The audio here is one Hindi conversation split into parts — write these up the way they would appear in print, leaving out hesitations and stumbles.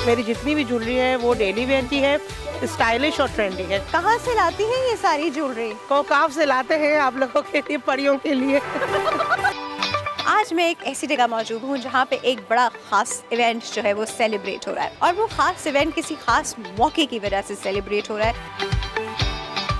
मेरी जितनी भी ज्वेलरी है वो डेली वेयर की है, स्टाइलिश और ट्रेंडी है। कहाँ से लाती हैं ये सारी ज्वेलरी? कोकाव से लाते हैं आप लोगों के लिए, परियों के लिए। आज मैं एक ऐसी जगह मौजूद हूँ जहाँ पे एक बड़ा खास इवेंट जो है वो सेलिब्रेट हो रहा है, और वो खास इवेंट किसी खास मौके की वजह से सेलिब्रेट हो रहा है।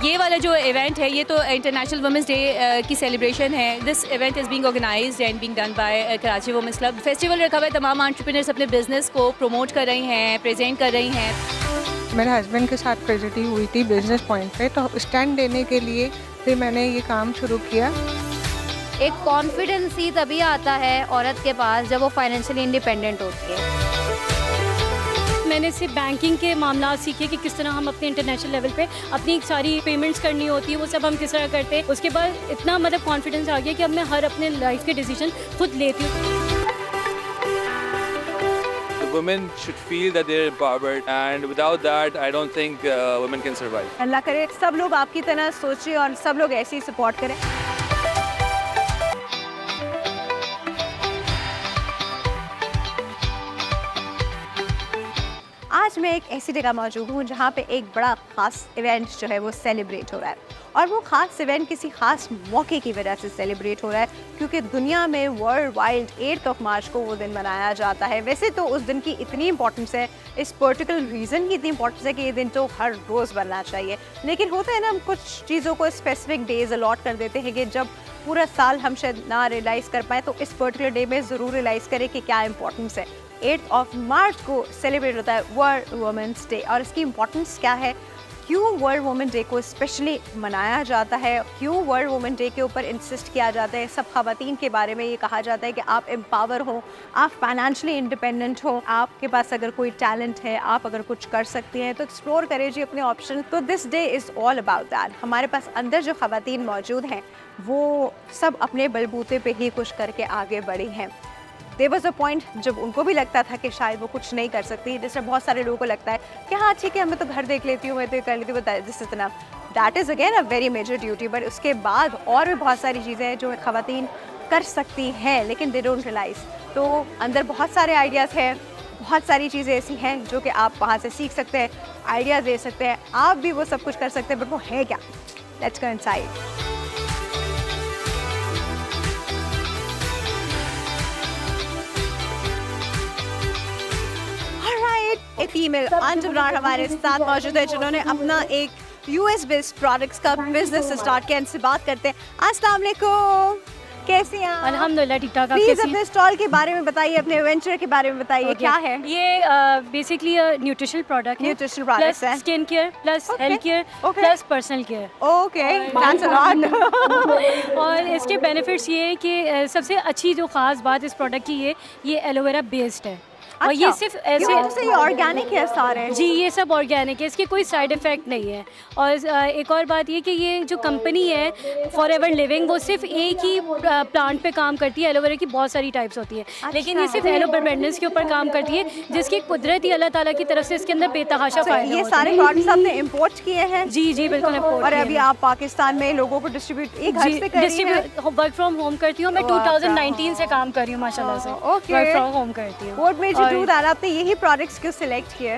ये वाला जो इवेंट है ये तो इंटरनेशनल वुमेंस डे की सेलिब्रेशन है। This event is being organised and being done by Karachi women's club. Festival रखा हुआ है, तमाम एंटरप्रेन्योर्स अपने बिजनेस को प्रमोट कर रही हैं, प्रेजेंट कर रही हैं। मेरे हस्बैंड के साथ ट्रेजेडी हुई थी बिजनेस पॉइंट पे, तो स्टैंड देने के लिए फिर मैंने ये काम शुरू किया। एक कॉन्फिडेंस ही तभी आता है औरत के पास जब वो फाइनेंशियली इंडिपेंडेंट होती है। मैंने सिर्फ बैंकिंग के मामला सीखे कि किस तरह हम अपने इंटरनेशनल लेवल पे अपनी सारी पेमेंट्स करनी होती है, वो सब हम किस तरह करते हैं। उसके बाद इतना मतलब कॉन्फिडेंस आ गया कि अब मैं हर अपने लाइफ के डिसीजन खुद लेती हूँ। Women should feel that they're empowered, and without that, I don't think women can survive. अल्लाह करे सब लोग आपकी तरह सोचें और सब लोग ऐसे ही सपोर्ट करें। आज मैं एक ऐसी जगह मौजूद हूँ जहाँ पे एक बड़ा खास इवेंट जो है वो सेलिब्रेट हो रहा है, और वो खास इवेंट किसी खास मौके की वजह से सेलिब्रेट हो रहा है, क्योंकि दुनिया में वर्ल्ड वाइड 8 मार्च को वो दिन मनाया जाता है। वैसे तो उस दिन की इतनी इंपॉर्टेंस है, इस पर्टिकुलर रीज़न की इतनी इंपॉर्टेंस है कि ये दिन तो हर रोज़ बनना चाहिए, लेकिन होता है ना, हम कुछ चीज़ों को स्पेसिफिक डेज अलॉट कर देते हैं कि जब पूरा साल हम शायद ना रियलाइज़ कर पाए, तो इस पर्टिकुलर डे में ज़रूर रियलाइज़ करें कि क्या इंपॉर्टेंस है। 8 मार्च को सेलिब्रेट होता है वर्ल्ड वुमेंस डे, और इसकी इम्पोर्टेंस क्या है, क्यों वर्ल्ड वुमेन डे को स्पेशली मनाया जाता है, क्यों वर्ल्ड वुमेन डे के ऊपर इंसिस्ट किया जाता है। सब ख़वातीन के बारे में ये कहा जाता है कि आप एम्पावर हो, आप फाइनेंशियली इंडिपेंडेंट हो, आपके पास अगर कोई टैलेंट है, आप अगर कुछ कर सकती हैं तो एक्सप्लोर करें जी अपने ऑप्शन। तो this day is all about that. हमारे पास अंदर जो ख़वातीन मौजूद हैं वो सब अपने बलबूते पे ही कुछ करके आगे बढ़ी हैं। देयर वाज अ पॉइंट जब उनको भी लगता था कि शायद वो कुछ नहीं कर सकती, जैसे बहुत सारे लोगों को लगता है कि हाँ ठीक है, मैं तो घर देख लेती हूँ, मैं तो कर लेती हूँ, दिस इतना that is again a very major duty. But उसके बाद और भी बहुत सारी चीज़ें हैं जो ख़वातीन कर सकती हैं, लेकिन दे डोंट रियलाइज़। तो अंदर बहुत सारे आइडियाज़ हैं, बहुत सारी चीज़ें ऐसी हैं जो कि आप वहाँ से सीख सकते हैं, आइडियाज़ दे सकते हैं, आप भी वो सब कुछ कर सकते हैं, बट वो है क्या? Let's go inside. एक फीमेल एंटरप्रेन्योर हमारे साथ मौजूद है जिन्होंने अपना एक यूएस बेस्ड प्रोडक्ट्स का बिजनेस स्टार्ट किया। इनसे बात करते हैं। अस्सलाम वालेकुम, कैसी हैं आप? अल्हम्दुलिल्लाह ठीक ठाक। प्लीज अपने स्टॉल के बारे में बताइए, अपने वेंचर के बारे में बताइए। क्या है ये? बेसिकली न्यूट्रिशनल प्रोडक्ट है, न्यूट्रिशनल प्रोडक्ट्स है, skin care plus health care plus personal care. Okay, that's a lot. और इसके बेनिफिट्स ये है कि सबसे अच्छी जो ख़ास बात इस प्रोडक्ट की ये एलोवेरा बेस्ड है। और ये सिर्फ ऐसे ऑर्गेनिक है सारे? जी, ये सब ऑर्गेनिक है, इसके कोई साइड इफ़ेक्ट नहीं है। और एक और बात ये कि ये जो कंपनी है फॉरएवर लिविंग, वो सिर्फ एक ही प्लांट पे काम करती है। एलोवेरा की बहुत सारी टाइप्स होती है, लेकिन ये सिर्फ एलोबर्बेंडन्स के ऊपर काम करती है, जिसकी कुदरती अल्लाह ताला की तरफ से इसके अंदर बेतहाशा फ़ायदा। ये सारे प्रोडक्ट्स आपने इंपोर्ट किए हैं? जी जी बिल्कुल इंपोर्ट। और अभी आप पाकिस्तान में लोगों को डिस्ट्रीब्यूट वर्क फ्रॉम होम करती हूँ मैं। 2019 से काम कर रही हूँ माशाल्लाह से, वर्क फ्रॉम होम करती हूँ। आपने यही प्रोडक्ट्स क्यों सिलेक्ट किए?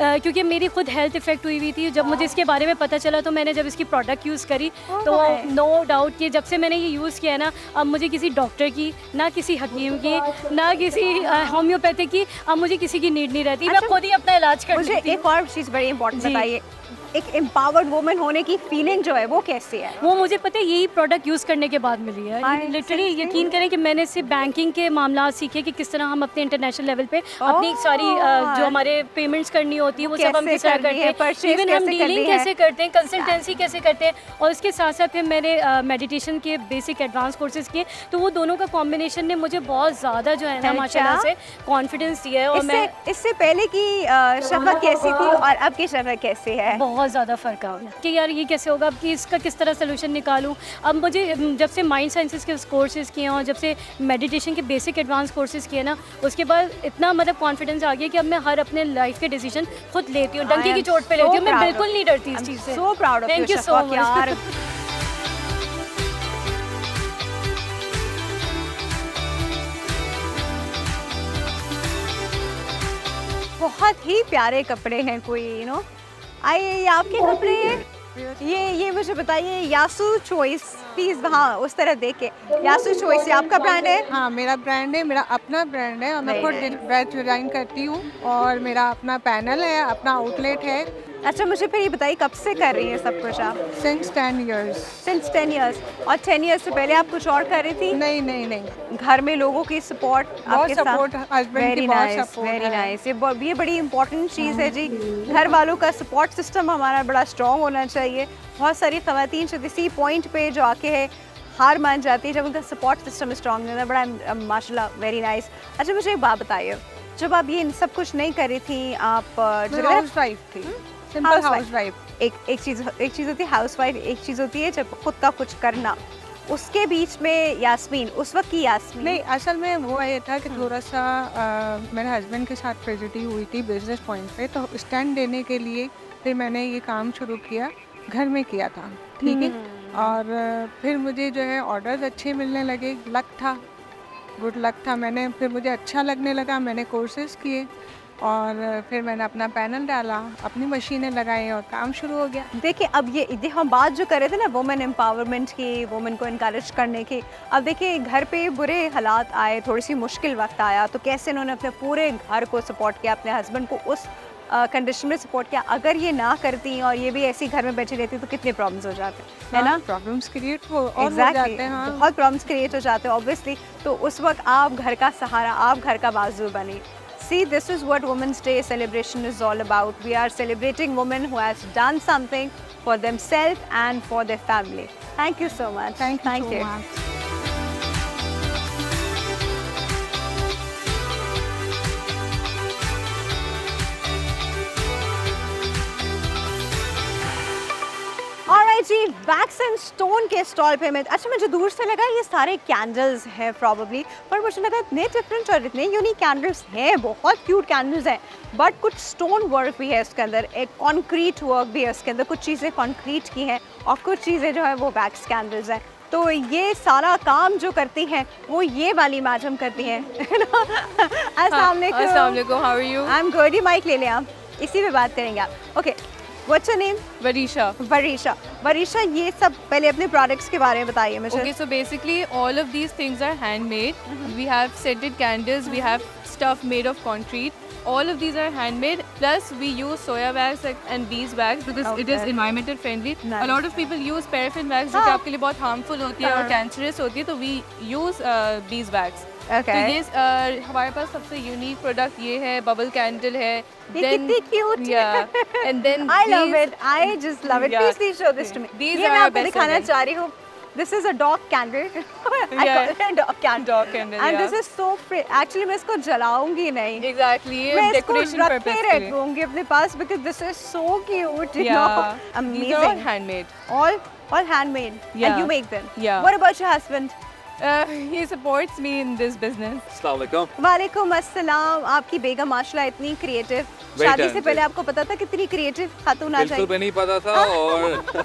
क्योंकि मेरी खुद हेल्थ इफेक्ट हुई थी। जब मुझे इसके बारे में पता चला तो मैंने जब इसकी प्रोडक्ट यूज़ करी तो नो डाउट कि जब से मैंने ये यूज़ किया ना, अब मुझे किसी डॉक्टर की, ना किसी हकीम की, ना किसी होम्योपैथिक की, अब मुझे किसी की नीड नहीं रहती। मैं खुद ही अपना इलाज कर मुझे एक और चीज़ बड़ी इंपॉर्टेंट बताइए, एक एम्पावर्ड वुमन होने की फीलिंग जो है वो कैसी है? वो मुझे पता है यही प्रोडक्ट यूज़ करने के बाद मिली है। लिटरली यकीन करें कि मैंने सिर्फ बैंकिंग के मामला सीखे कि किस तरह हम अपने इंटरनेशनल लेवल पे अपनी सारी जो हमारे पेमेंट्स करनी होती है वो सब हम किस तरह करते हैं, इवन हम डीलिंग कैसे करते हैं, कंसल्टेंसी कैसे करते हैं। और इसके साथ साथ फिर मैंने मेडिटेशन के बेसिक एडवांस कोर्सेज किए, तो वो दोनों का कॉम्बिनेशन ने मुझे बहुत ज़्यादा जो है ना माशाल्लाह से कॉन्फिडेंस दिया है। और मैं इससे पहले की शफ़क़ कैसी थी और अब की शफ़क़ कैसी है? बहुत ज़्यादा फ़र्क आ गया कि यार ये कैसे होगा, अब कि इसका किस तरह सोल्यूशन निकालूं। अब मुझे जब से माइंड साइंसेस के कोर्सेज़ किए और जब से मेडिटेशन के बेसिक एडवांस कोर्सेज़ किए ना, उसके बाद इतना मतलब कॉन्फिडेंस आ गया कि अब मैं हर अपने लाइफ के डिसीजन खुद लेती हूँ, डंकी की चोट पे लेती हूँ। मैं बिल्कुल नहीं डरती इस चीज़ से। So proud of you. Thank you so much. बहुत ही प्यारे कपड़े हैं कोई आइए ये आपके कपड़े हैं ये मुझे बताइए यासू चॉइस प्लीज हाँ उस तरह देख के यासू चॉइस ये आपका ब्रांड है हाँ मेरा ब्रांड है, मेरा अपना ब्रांड है और मैं खुद ड्रेस डिज़ाइन करती हूँ और मेरा अपना पैनल है, अपना आउटलेट है। अच्छा मुझे फिर ये बताइए कब से कर रही हैं सब कुछ आप सिंस 10 years। सिंस 10 years और 10 years से पहले आप कुछ और कर रही थी नहीं घर में लोगों की सपोर्ट आपके साथ सपोर्ट, हस्बैंड की बहुत सपोर्ट वेरी है। नाइस ये बड़ी इंपॉर्टेंट चीज़ है जी। घर वालों का सपोर्ट सिस्टम हमारा बड़ा स्ट्रॉन्ग होना चाहिए। बहुत सारी ख़वातीन शायद इसी पॉइंट पे जो आके है हार मान जाती है जब उनका सपोर्ट सिस्टम स्ट्रॉन्ग है। बड़ा माशाल्लाह वेरी नाइस। अच्छा मुझे एक बात बताइए, जब आप ये सब कुछ नहीं कर रही थी आप हाउस वाइफ थी, सिंपल हाउस वाइफ। एक चीज़ होती है हाउस वाइफ, एक चीज़ होती है जब खुद का कुछ करना। उसके बीच में यास्मीन उस वक्त की यास्मीन नहीं, असल में वो ये था कि थोड़ा सा मेरे हस्बैंड के साथ ट्रेजेडी हुई थी बिजनेस पॉइंट पे, तो स्टैंड देने के लिए फिर मैंने ये काम शुरू किया, घर में किया था, ठीक है। और फिर मुझे जो है ऑर्डर्स अच्छे मिलने लगे, लक था, गुड लक था। फिर मुझे अच्छा लगने लगा, मैंने कोर्सेज किए और फिर मैंने अपना पैनल डाला, अपनी मशीनें लगाई और काम शुरू हो गया। देखिए अब ये हम बात जो कर रहे थे ना वुमेन एम्पावरमेंट की, वुमेन को इनकरेज करने की। अब देखिए घर पे बुरे हालात आए, थोड़ी सी मुश्किल वक्त आया, तो कैसे उन्होंने अपने पूरे घर को सपोर्ट किया, अपने हस्बैंड को उस कंडीशन में सपोर्ट किया। अगर ये ना करती और ये भी ऐसी घर में बैठी रहती तो कितने प्रॉब्लम्स हो जाते है ना। प्रॉब्लम्स क्रिएट हो जाते हैं, हाँ। बहुत प्रॉब्लम्स क्रिएट हो जाते हैं ऑब्वियसली। तो उस वक्त आप घर का सहारा, आप घर का बाजू बनी। See, this is what Women's Day celebration is all about. We are celebrating women who has done something for themselves and for their family. Thank you so much. Thank you so much. Alright जी, वैक्स एंड स्टोन के स्टॉल पे मैं मुझे दूर से लगा ये सारे कैंडल्स हैं प्रॉब्ली, पर मुझे लगा इतने डिफरेंट और इतने यूनिक कैंडल्स हैं, बहुत क्यूट कैंडल्स हैं, बट कुछ स्टोन वर्क भी है इसके अंदर, एक कॉन्क्रीट वर्क भी है इसके अंदर, कुछ चीज़ें कॉन्क्रीट की हैं और कुछ चीज़ें जो है वो वैक्स कैंडल्स हैं। तो ये सारा काम जो करती हैं वो ये वाली मैडम करती हैं। अस्सलाम वालेकुम, how are you? I am good. Mic ले लें आप, इसी पे बात करेंगे आप। Okay, what's your name? Warisha, ये सब पहले अपने प्रोडक्ट्स के बारे में बताइए मुझे। Okay, so basically all of these things are handmade. We have scented candles, we have stuff made of concrete. All of these are handmade. Plus we use soya wax and bees wax because it is environmental friendly. Nice. A lot of people use paraffin wax जो कि आपके लिए बहुत harmful होती है और cancerous होती है, तो we use bees wax. Okay. तो ये हमारे पास सबसे यूनिक प्रोडक्ट ये है, बबल कैंडल है। ये कितनी cute है। And then I love it. I just love it. Yeah. Please show this to me. These ये are मैं our आपको best दिखाना sellers. चाह रही हूँ। This is a dog candle. I Yeah. call it a dog candle. Dog candle, And yeah. this is so pretty. Actually मैं इसको जलाऊंगी नहीं। Exactly, ये मैं इसको decoration रख purpose के के लिए। रखूंगी अपने पास because this is so cute. You Yeah. know? These are all Amazing. handmade. All handmade. Yeah. And you make them. Yeah. What about your husband? He supports me in this business. Assalamu alaikum. वालेकुम अस्सलाम। आपकी बेगम माशाल्लाह इतनी क्रिएटिव, Very शादी से talented. पहले आपको पता था कितनी क्रिएटिव खातून आ बिल्कुल जाएगी? भी नहीं पता था और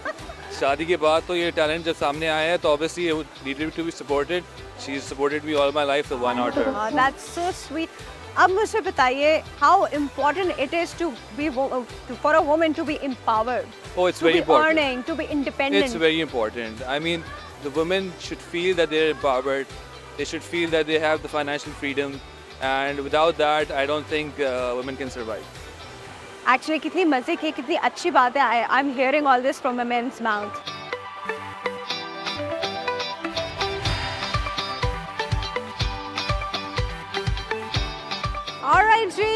शादी के बाद तो ये टैलेंट जब सामने आया है तो obviously it needed to be supported. She's supported me all my life, so why not her? That's so sweet. अब मुझे बताइए how important it is to be for a woman to be empowered, Oh, it's to very be important. earning, to be independent. It's very important. I mean, the women should feel that they're empowered. They should feel that they have the financial freedom, and without that, I don't think women can survive. Actually कितनी मजे की, कितनी अच्छी बात है। I'm hearing all this from a man's mouth. Alright जी,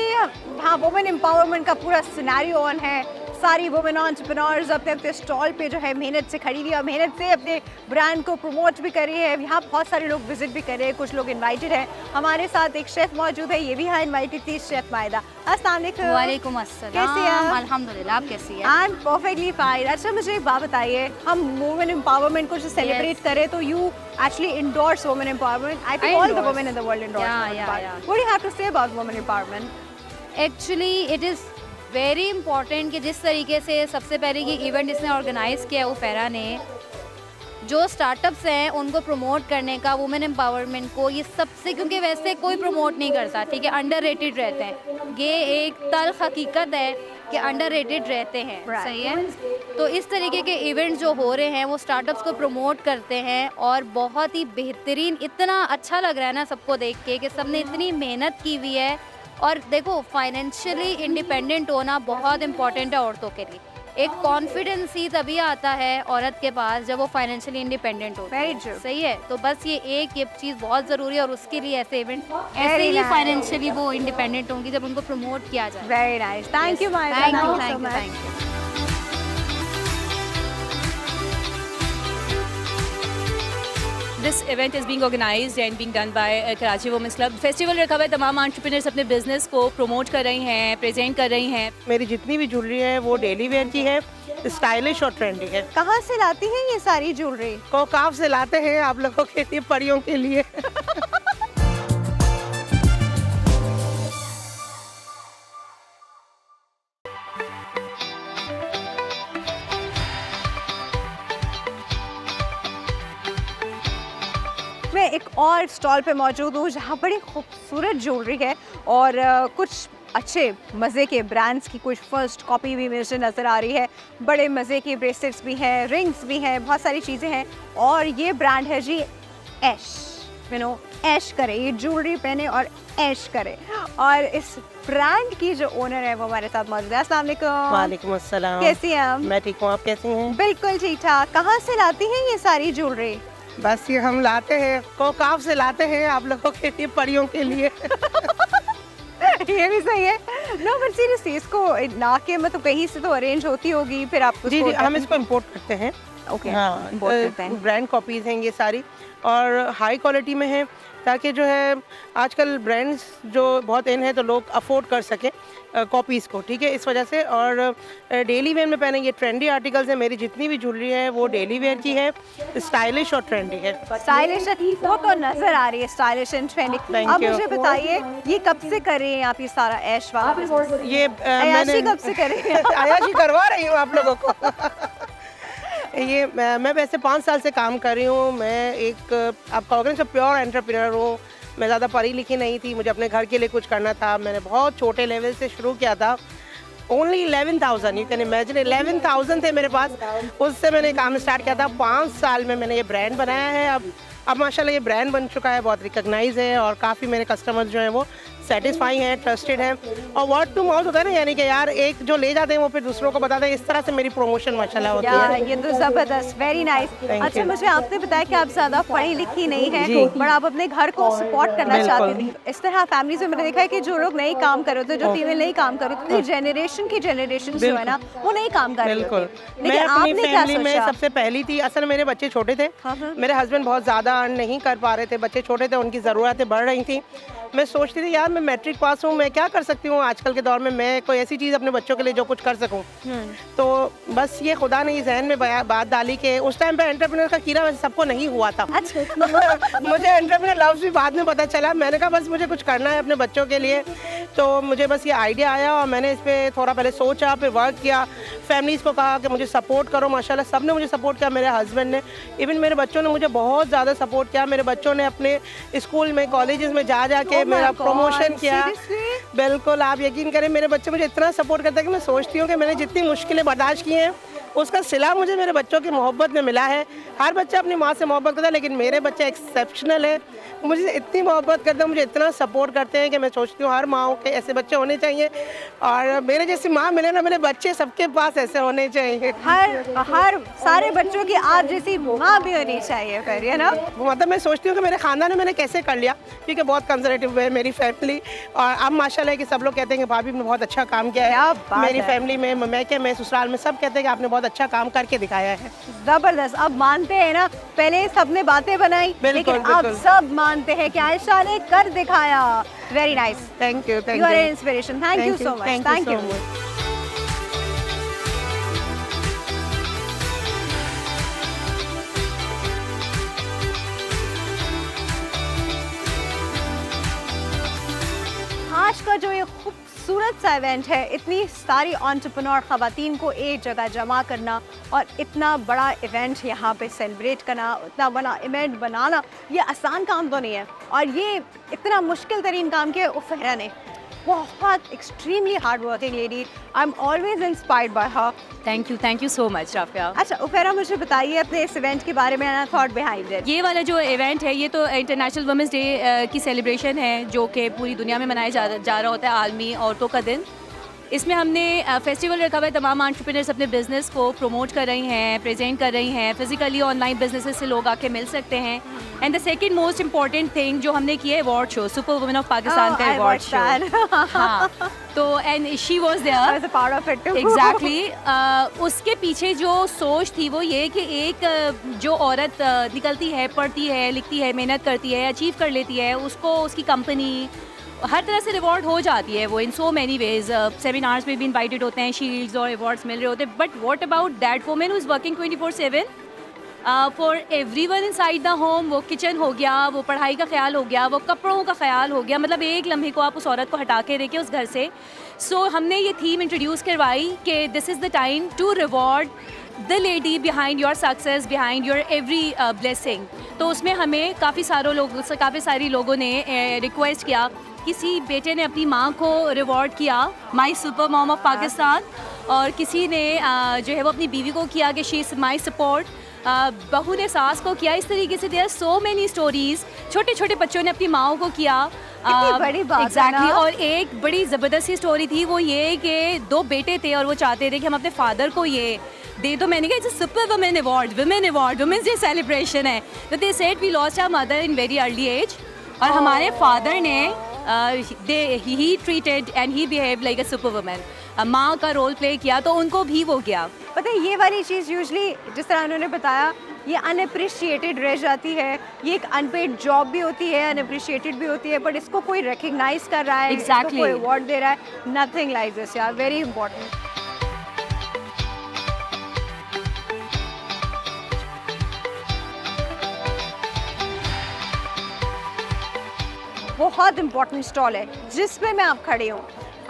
हाँ वुमेन एम्पावरमेंट का पूरा सिनेरियो ऑन है। सारी वुमेन एंटरप्रेन्योर्स अपने अपने स्टॉल पे जो है मेहनत से खड़ी हुई और मेहनत से अपने ब्रांड को प्रमोट भी कर रही है। यहाँ बहुत सारे लोग विजिट भी कर रहे हैं, कुछ लोग इनवाइटेड हैं। हमारे साथ एक शेफ मौजूद है, ये भी यहाँ इनवाइटेड थी, शेफ मायदा। अस्सलाम वालेकुम। वालेकुम अस्सलाम। कैसी हैं आप? अल्हम्दुलिल्लाह, आप कैसी हैं? I am perfectly fine. अच्छा मुझे एक बात बताइए, हम वुमेन एम्पावरमेंट को जो सेलिब्रेट करें तो you actually endorse women empowerment. I think I all the endorse. women in the world endorse Yeah, women yeah, empowerment. yeah. What do you have to say about women empowerment? Actually it is very important कि जिस तरीके से सबसे पहले ये इवेंट इसने ऑर्गेनाइज़ किया वो फेरा ने, जो स्टार्टअप्स हैं उनको प्रमोट करने का, वुमेन एम्पावरमेंट को, ये सबसे, क्योंकि वैसे कोई प्रमोट नहीं करता, ठीक है, अंडररेटेड रहते हैं। ये एक तल्ख हकीकत है कि अंडररेटेड रहते हैं, सही है। तो इस तरीके के इवेंट्स जो हो रहे हैं वो स्टार्टअप्स को प्रमोट करते हैं और बहुत ही बेहतरीन, इतना अच्छा लग रहा है ना सबको देख के कि सबने इतनी मेहनत की हुई है। और देखो, फाइनेंशियली इंडिपेंडेंट होना बहुत इंपॉर्टेंट है औरतों के लिए। एक कॉन्फिडेंस ही तभी आता है औरत के पास जब वो फाइनेंशियली इंडिपेंडेंट हो। Very true. सही है। तो बस ये चीज़ बहुत ज़रूरी है और उसके लिए ऐसे इवेंट ऐसे ही फाइनेंशियली वो इंडिपेंडेंट होंगी जब उनको प्रमोट किया जाए। Very nice, thank you my thank you, thank you, thank you. This event is being organized and being done by Karachi Women's Club. Festival रखा हुआ है, तमाम एंटरप्रेन्योर्स अपने बिजनेस को प्रमोट कर रही हैं, प्रेजेंट कर रही हैं। मेरी जितनी भी ज्वेलरी है वो डेली वेयर की है, स्टाइलिश और ट्रेंडी है। कहाँ से लाती हैं ये सारी ज्वेलरी? कोकाफ से लाते हैं आप लोगों के लिए, परियों के लिए। मैं एक और स्टॉल पे मौजूद हूँ जहाँ बड़ी खूबसूरत ज्वेलरी है और कुछ अच्छे मज़े के ब्रांड्स की कुछ फर्स्ट कॉपी भी मुझे नज़र आ रही है। बड़े मज़े के ब्रेसलेट्स भी हैं, रिंग्स भी हैं, बहुत सारी चीज़ें हैं। और ये ब्रांड है जी ऐश, ऐश करे, ये ज्वेलरी पहने और ऐश करे। और इस ब्रांड की जो ओनर है वो हमारे साथ मौजूद है। अस्सलाम वालेकुम। वालेकुम अस्सलाम। कैसी हैं आप? मैं ठीक हूँ, आप कैसी हैं? बिल्कुल ठीक ठाक। कहाँ से लाती हैं ये सारी ज्वेलरी? बस ये हम लाते हैं, कोकाफ से लाते हैं आप लोगों के लिए, परियों के लिए। ये भी सही है। नो बट सीरियसली, इसको ना के मतलब कहीं से तो अरेंज होती होगी, फिर आप जी जी, हम इसको इम्पोर्ट करते हैं। ओके, हाँ, इम्पोर्ट करते हैं। ब्रांड कॉपीज़ हैं ये सारी और हाई क्वालिटी में है, ताकि जो है आजकल ब्रांड्स जो बहुत इन है तो लोग अफोर्ड कर सकें कॉपीज़ को, ठीक है, इस वजह से। और डेली वेयर में पहने ये ट्रेंडी आर्टिकल्स हैं। मेरी जितनी भी ज्वेलरी है वो डेली वेयर की है, स्टाइलिश और ट्रेंडी है। स्टाइलिश वो तो नजर आ रही है, स्टाइलिश एंड ट्रेंडी। Thank अब you. मुझे बताइए, ये कब से कर रही हैं आप ये सारा ऐश वाला business? ये अयाशी कब से कर रही हैं? अयाशी करवा रही हूँ आप लोगों को। ये मैं वैसे 5 साल से काम कर रही हूँ। मैं एक आप कहोगे ना प्योर एंटरप्रेन्योर हूँ। मैं ज़्यादा पढ़ी लिखी नहीं थी, मुझे अपने घर के लिए कुछ करना था। मैंने बहुत छोटे लेवल से शुरू किया था। ओनली 11,000, यू कैन इमेजिन, 11,000 थे मेरे पास। उससे मैंने काम स्टार्ट किया था। 5 साल में मैंने ये ब्रांड बनाया है। अब माशाल्लाह ये ब्रांड बन चुका है, बहुत रिकॉग्नाइज है और काफ़ी मेरे कस्टमर्स जो हैं वो सेटिस्फाइंग हैं, ट्रस्टेड हैं। और वर्ड टू माउथ होता है ना, यानी कि यार एक जो ले जाते हैं वो फिर दूसरों को बताते हैं। इस तरह से मेरी प्रमोशन माशाल्लाह होती है। ये तो जबरदस्त, वेरी नाइस। अच्छा, you. मुझे आपने बताया कि आप ज्यादा पढ़ी लिखी नहीं है, पर आप अपने घर को सपोर्ट करना चाहती थी। इस तरह फैमिलीज में मैंने देखा है कि जो लोग नहीं काम कर रहे होते, जो फीमेल नहीं काम कर रहे होते, जनरेशन जो है ना वो नहीं काम कर रहे बिल्कुल। होते। मैं लेकिन अपनी आपने क्या फैमिली में सोचा? सबसे पहली थी। असल में मेरे बच्चे छोटे थे, मेरे हस्बैंड बहुत ज़्यादा अर्न नहीं कर पा रहे थे, बच्चे छोटे थे, उनकी ज़रूरतें बढ़ रही थी। मैं सोचती थी यार मैं मैट्रिक पास हूँ, मैं क्या कर सकती हूँ आजकल के दौर में, मैं कोई ऐसी चीज़ अपने बच्चों के लिए जो कुछ कर सकूँ। तो बस ये खुदा ने जहन में बात डाली कि उस टाइम पे एंटरप्रेन्योर का कीड़ा वैसे सबको नहीं हुआ था। मुझे एंटरप्रेन्योर लफ्ज़ भी बाद में पता चला। मैंने कहा बस मुझे कुछ करना है अपने बच्चों के लिए, तो मुझे बस ये आइडिया आया और मैंने इस पर थोड़ा पहले सोचा, फिर वर्क किया। फैमिलीज़ को कहा कि मुझे सपोर्ट करो। माशाल्लाह सब ने मुझे सपोर्ट किया। मेरे हस्बैंड ने, इवन मेरे बच्चों ने मुझे बहुत ज़्यादा सपोर्ट किया। मेरे बच्चों ने अपने स्कूल में, कॉलेजेस में जा के मेरा प्रमोशन किया। बिल्कुल, आप यकीन करें मेरे बच्चे मुझे इतना सपोर्ट करते हैं कि मैं सोचती हूँ कि मैंने जितनी मुश्किलें बर्दाश्त की हैं उसका सिला मुझे मेरे बच्चों की मोहब्बत में मिला है। हर बच्चा अपनी माँ से मोहब्बत करता है, लेकिन मेरे बच्चे एक्सेप्शनल है। मुझे इतनी मोहब्बत करते हैं, मुझे इतना सपोर्ट करते हैं कि मैं सोचती हूँ हर माँ के ऐसे बच्चे होने चाहिए और मेरे जैसी माँ मिले ना, मेरे बच्चे सबके पास ऐसे होने चाहिए। हर सारे बच्चों की आप जैसी माँ भी होनी चाहिए फिर, है ना? मतलब मैं सोचती हूँ कि मेरे खानदान में मैंने कैसे कर लिया, क्योंकि बहुत कंजर्वेटिव है मेरी फैमिली। और अब माशाल्लाह कि सब लोग कहते हैं कि भाभी ने बहुत अच्छा काम किया है। मेरी फैमिली में, मैं ससुराल में सब कहते हैं कि आपने बहुत अच्छा काम करके दिखाया है। जबरदस्त। अब मानते हैं ना, पहले सबने बातें बनाई, लेकिन अब सब मानते हैं कि आयशा ने कर दिखाया। Very nice, thank you, you are inspiration. Thank you so much, thank you. आज का जो ये खूबसूरत खूबसूरत सा इवेंट है, इतनी सारी एंटरप्रेन्योर ख़वातीन को एक जगह जमा करना और इतना बड़ा इवेंट यहाँ पे सेलिब्रेट करना, इतना बड़ा इवेंट बनाना, ये आसान काम तो नहीं है। और ये इतना मुश्किल तरीन काम किया उफेरा ने, बहुत extremely hard working lady, I am always inspired by her. Thank you so much Rafia. अच्छा उफेरा, मुझे बताइए अपने इस इवेंट के बारे में, थॉट बिहाइंड इट। ये वाला जो इवेंट है ये तो इंटरनेशनल वुमेंस डे की सेलिब्रेशन है जो कि पूरी दुनिया में मनाया जा रहा होता है, आलमी औरतों का दिन। इसमें हमने फेस्टिवल रखा हुआ है, तमाम एंटरप्रेन्योर्स अपने बिजनेस को प्रमोट कर रही हैं, प्रेजेंट कर रही हैं, फिजिकली ऑनलाइन बिजनेसेस से लोग आके मिल सकते हैं। And the second most important thing जो हमने किया है, award show, super women of Pakistan का अवार्ड शो। हाँ, तो and she was there part of it. Exactly. उसके पीछे जो सोच थी वो ये कि एक जो औरत निकलती है, पढ़ती है, लिखती है, मेहनत करती है, अचीव कर लेती है, उसको उसकी कंपनी हर तरह से रिवॉर्ड हो जाती है वो इन सो मैनी वेज। सेमिनार्स में भी इनवाइटेड होते हैं, शील्ड्स और अवार्ड्स मिल रहे होते हैं। But what about that women who is working 24/7 for everyone inside the home? वो किचन हो गया, वो पढ़ाई का ख्याल हो गया, वो कपड़ों का ख्याल हो गया, मतलब एक लम्हे को आप उस औरत को हटा के देखें उस घर से। सो हमने ये थीम इंट्रोड्यूस करवाई कि this is the time to reward the lady behind your success, behind your every blessing. तो उसमें हमें काफ़ी सारी लोगों ने रिक्वेस्ट किया। किसी बेटे ने अपनी माँ को रिवॉर्ड किया, my super mom of Pakistan, और किसी ने जो है वो अपनी बीवी को किया कि शी इज़ माई सपोर्ट, बहू ने सास को किया। इस तरीके से देयर सो मेनी स्टोरीज। छोटे छोटे बच्चों ने अपनी माओ को किया। बड़ी बात एग्जैक्टली। और एक बड़ी ज़बरदस्त सी स्टोरी थी, वो ये कि 2 बेटे थे और वो चाहते थे कि हम अपने फादर को ये दे दो। मैंने कहा it's super woman award, women's day celebration है। तो they said we lost our mother in very early age, और हमारे फादर ने he treated and he behave like a super woman, माँ का रोल प्ले किया, तो उनको भी वो किया। पता है ये वाली चीज़ यूजली जिस तरह उन्होंने बताया ये अनअप्रिशिएटेड रह जाती है। ये एक अनपेड जॉब भी होती है, अनअप्रिशिएटेड भी होती है, बट इसको कोई रिकग्नाइज कर रहा है, Exactly. इसको कोई अवार्ड दे रहा है, नथिंग लाइक दिस यार, वेरी इंपॉर्टेंट। बहुत इंपॉर्टेंट स्टॉल है जिसमें मैं आप खड़ी हूँ।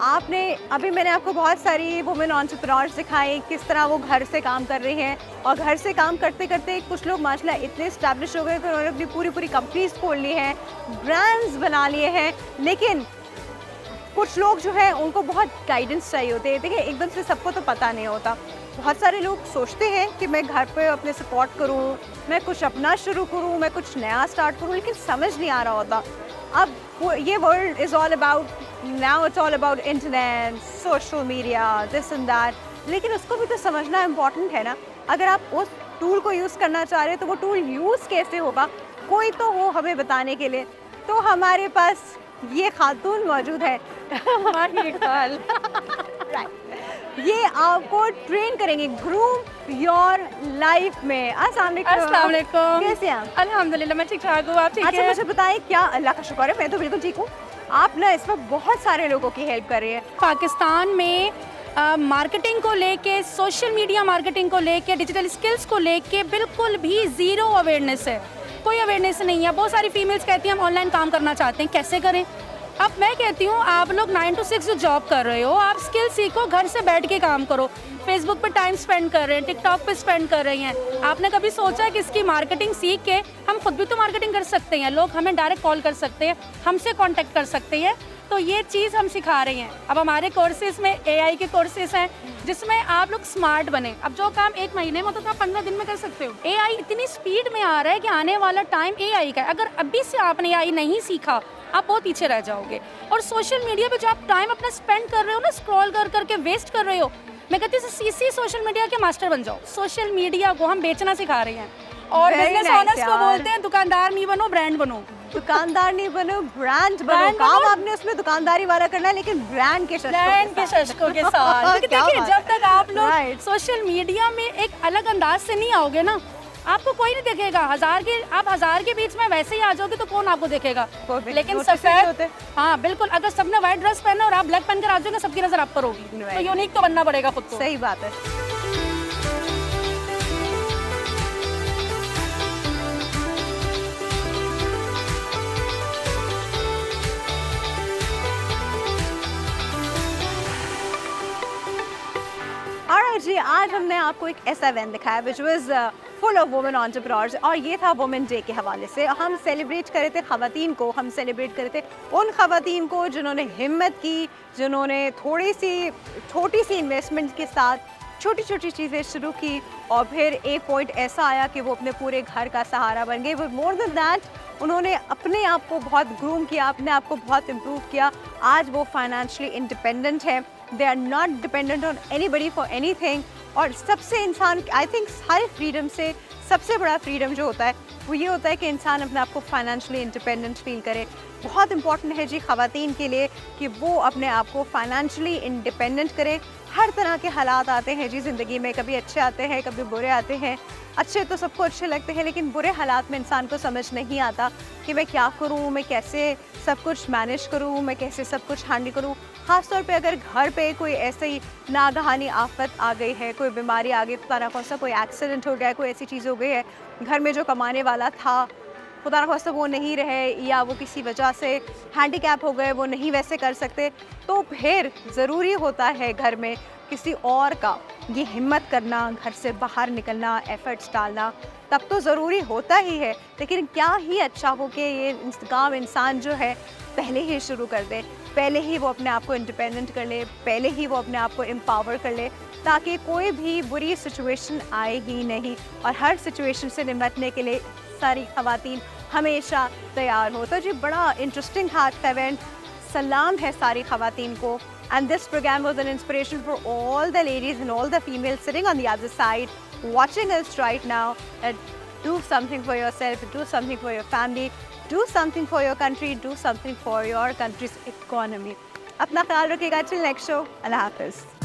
आपने अभी मैंने आपको बहुत सारी वुमेन एंटरप्रेन्योर्स दिखाई, किस तरह वो घर से काम कर रही हैं, और घर से काम करते करते कुछ लोग माशाल्लाह इतने इस्टेब्लिश हो गए कि उन्होंने अपनी पूरी कंपनीज खोल ली हैं, ब्रांड्स बना लिए हैं। लेकिन कुछ लोग जो है उनको बहुत गाइडेंस चाहिए होते हैं। देखिए एकदम से सबको तो पता नहीं होता। बहुत सारे लोग सोचते हैं कि मैं घर पे अपने सपोर्ट करूं, मैं कुछ अपना शुरू करूं, मैं कुछ नया स्टार्ट करूं, लेकिन समझ नहीं आ रहा होता। अब ये world is all about, now it's all about internet, social media, this and that, लेकिन उसको भी तो समझना इम्पॉर्टेंट है ना। अगर आप उस टूल को यूज़ करना चाह रहे हैं तो वो टूल यूज़ कैसे होगा, कोई तो हो हमें बताने के लिए। तो हमारे पास ये खातून मौजूद है ये आपको ट्रेन करेंगे, ग्रूम योर लाइफ में। अस्सलाम वालेकुम, कैसे हैं आप? अल्हम्दुलिल्लाह मैं ठीक ठाक हूँ, आप ठीक अच्छा है? मुझे बताइए, क्या अल्लाह का शुक्र है मैं तो बिल्कुल ठीक हूँ। आप ना इस वक्त बहुत सारे लोगों की हेल्प कर रही है। पाकिस्तान में मार्केटिंग को लेके, सोशल मीडिया मार्केटिंग को लेके, डिजिटल स्किल्स को लेके बिल्कुल भी ज़ीरो अवेयरनेस है, कोई अवेयरनेस नहीं है। बहुत सारी फीमेल्स कहती हैं हम ऑनलाइन काम करना चाहते हैं, कैसे करें? अब मैं कहती हूँ आप लोग 9 to 6 जो जॉब कर रहे हो, आप स्किल सीखो, घर से बैठ के काम करो। फेसबुक पे टाइम स्पेंड कर रहे हैं, टिकटॉक पे स्पेंड कर रही हैं। आपने कभी सोचा कि इसकी मार्केटिंग सीख के हम खुद भी तो मार्केटिंग कर सकते हैं? लोग हमें डायरेक्ट कॉल कर सकते हैं, हमसे कांटेक्ट कर सकते हैं। तो ये चीज़ हम सिखा रहे हैं। अब हमारे कोर्सेज में AI के कोर्सेज हैं जिसमें आप लोग स्मार्ट बने। अब जो काम 1 महीने में तो आप 15 दिन में कर सकते हो। AI इतनी स्पीड में आ रहा है कि आने वाला टाइम AI का है। अगर अभी से आपने AI नहीं सीखा आप बहुत पीछे रह जाओगे। और सोशल मीडिया पे जो आप टाइम अपना स्पेंड कर रहे हो ना, स्क्रॉल कर करके वेस्ट कर रहे हो, मैं कहती हूँ इसी सोशल मीडिया के मास्टर बन जाओ। सोशल मीडिया को हम बेचना सिखा रहे हैं और बिजनेस ऑनर्स को बोलते हैं दुकानदार नहीं बनो, ब्रांड बनो। दुकानदार नहीं बनो, ब्रांड बनो। काम आपने उसमें दुकानदारी वाला करना है, लेकिन ब्रांड के शशकों के साथ। देखिए जब तक आप लोग सोशल मीडिया में एक अलग अंदाज से नहीं आओगे ना, आपको कोई नहीं देखेगा। आप 1000 के बीच में वैसे ही आ जाओगे तो कौन आपको देखेगा? लेकिन सफेद, हाँ बिल्कुल, अगर सबने व्हाइट ड्रेस पहना और आप ब्लैक पहन कर आ जाओगे, सबकी नजर आप पर होगी। तो यूनिक तो बनना पड़ेगा खुद को। सही बात है। हाय जी, आज हमने आपको एक ऐसा इवेंट दिखाया which was full of women entrepreneurs, और ये था वुमेन डे के हवाले से। हम सेलिब्रेट कर रहे थे ख़वातीन को, हम सेलिब्रेट कर रहे थे उन ख़वातीन को जिन्होंने हिम्मत की, जिन्होंने छोटी सी इन्वेस्टमेंट के साथ छोटी छोटी चीज़ें शुरू की, और फिर एक पॉइंट ऐसा आया कि वो अपने पूरे घर का सहारा बन गए। बट मोर देन दैट, उन्होंने अपने आप को बहुत ग्रूम किया, अपने आप को बहुत इम्प्रूव किया। आज वो फाइनेंशियली इंडिपेंडेंट है, they are not dependent on anybody for anything. और सबसे इंसान, आई थिंक सारे फ्रीडम से सबसे बड़ा फ्रीडम जो होता है वो ये होता है कि इंसान अपने आप को फाइनेंशियली इंडिपेंडेंट फील करे। बहुत इंपॉर्टेंट है जी ख़वातीन के लिए कि वो अपने आप को फाइनेंशियली इंडिपेंडेंट करें। हर तरह के हालात आते हैं जी ज़िंदगी में, कभी अच्छे आते हैं, कभी बुरे आते हैं। अच्छे तो सबको अच्छे लगते हैं, लेकिन बुरे हालात में इंसान को समझ नहीं आता कि मैं क्या करूं, मैं कैसे सब कुछ मैनेज करूं, मैं कैसे सब कुछ हैंडल करूं। ख़ास तौर पे अगर घर पे कोई ऐसे ही नागहानी आफत आ गई है, कोई बीमारी आ गई, खुदा ना खास्ता कोई एक्सीडेंट हो गया, कोई ऐसी चीज़ हो गई है, घर में जो कमाने वाला था खुदा ना खास्ता वो नहीं रहे, या वो किसी वजह से हैंडीकैप हो गए, वो नहीं वैसे कर सकते, तो फिर ज़रूरी होता है घर में किसी और का ये हिम्मत करना, घर से बाहर निकलना, एफर्ट्स डालना, तब तो ज़रूरी होता ही है। लेकिन क्या ही अच्छा हो कि ये काम इंसान जो है पहले ही शुरू कर दे, पहले ही वो अपने आप को इंडिपेंडेंट कर ले, पहले ही वो अपने आप को एम्पावर कर ले, ताकि कोई भी बुरी सिचुएशन आए ही नहीं। और हर सिचुएशन से निपटने के लिए सारी ख़वातीन हमेशा तैयार हो। तो जी बड़ा इंटरेस्टिंग था आज का इवेंट। सलाम है सारी ख़वातीन को। And this program was an inspiration for all the ladies and all the females sitting on the other side, watching us right now. Do something for yourself, do something for your family, do something for your country, do something for your country's economy. अपना ख्याल रखिएगा। Till next show, अल्लाह हाफ़िज़।